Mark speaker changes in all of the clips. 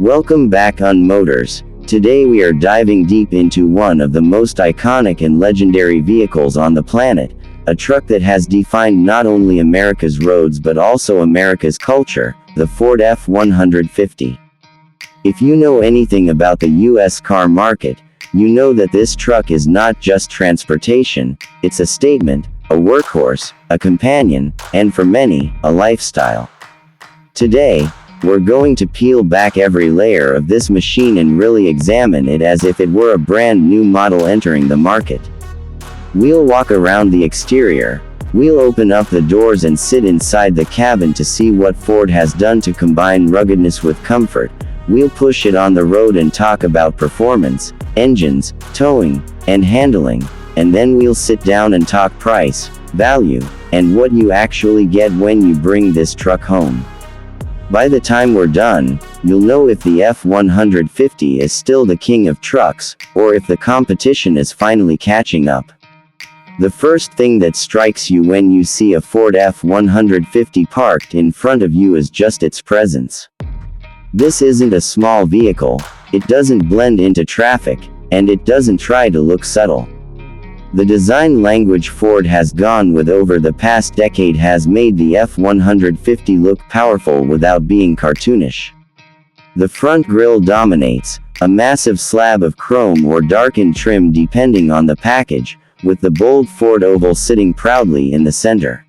Speaker 1: Welcome back on Motors. Today we are diving deep into one of the most iconic and legendary vehicles on the planet, a truck that has defined not only America's roads but also America's culture, the Ford F-150. If you know anything about the U.S. car market, you know that this truck is not just transportation, it's a statement, a workhorse, a companion, and for many, a lifestyle. Today, we're going to peel back every layer of this machine and really examine it as if it were a brand new model entering the market. We'll walk around the exterior, we'll open up the doors and sit inside the cabin to see what Ford has done to combine ruggedness with comfort. We'll push it on the road and talk about performance, engines, towing, and handling, and then we'll sit down and talk price, value, and what you actually get when you bring this truck home. By the time we're done, you'll know if the F-150 is still the king of trucks, or if the competition is finally catching up. The first thing that strikes you when you see a Ford F-150 parked in front of you is just its presence. This isn't a small vehicle, it doesn't blend into traffic, and it doesn't try to look subtle. The design language Ford has gone with over the past decade has made the F-150 look powerful without being cartoonish. The front grille dominates, a massive slab of chrome or darkened trim depending on the package, with the bold Ford oval sitting proudly in the center.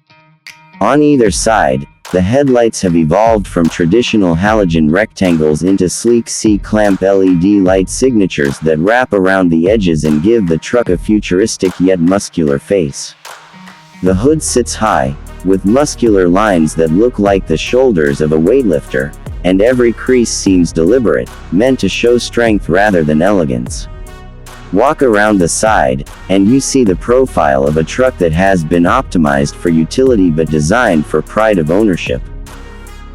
Speaker 1: On either side, the headlights have evolved from traditional halogen rectangles into sleek C-clamp LED light signatures that wrap around the edges and give the truck a futuristic yet muscular face. The hood sits high, with muscular lines that look like the shoulders of a weightlifter, and every crease seems deliberate, meant to show strength rather than elegance. Walk around the side, and you see the profile of a truck that has been optimized for utility but designed for pride of ownership.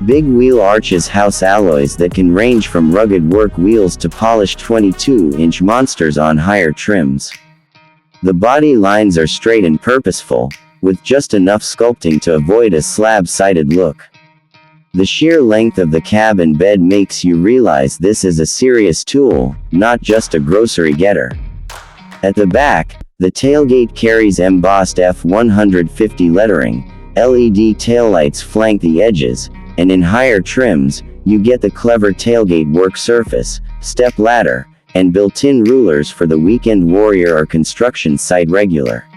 Speaker 1: Big wheel arches house alloys that can range from rugged work wheels to polished 22-inch monsters on higher trims. The body lines are straight and purposeful, with just enough sculpting to avoid a slab-sided look. The sheer length of the cab and bed makes you realize this is a serious tool, not just a grocery getter. At the back, the tailgate carries embossed F-150 lettering, LED taillights flank the edges, and in higher trims, you get the clever tailgate work surface, step ladder, and built-in rulers for the weekend warrior or construction site regular.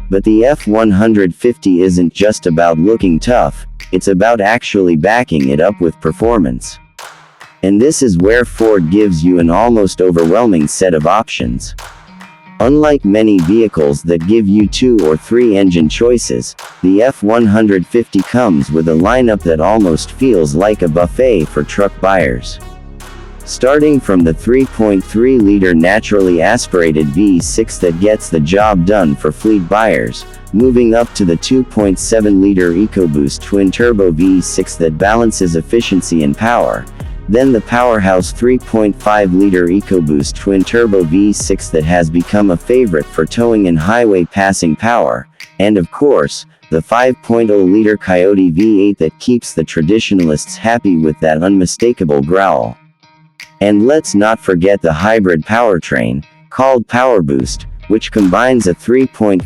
Speaker 1: But the F-150 isn't just about looking tough, it's about actually backing it up with performance. And this is where Ford gives you an almost overwhelming set of options. Unlike many vehicles that give you 2 or 3 engine choices, the F-150 comes with a lineup that almost feels like a buffet for truck buyers. Starting from the 3.3-liter naturally aspirated V6 that gets the job done for fleet buyers, moving up to the 2.7-liter EcoBoost twin-turbo V6 that balances efficiency and power, then the powerhouse 3.5-liter EcoBoost twin-turbo V6 that has become a favorite for towing and highway passing power, and of course, the 5.0-liter Coyote V8 that keeps the traditionalists happy with that unmistakable growl. And let's not forget the hybrid powertrain, called PowerBoost, which combines a 3.5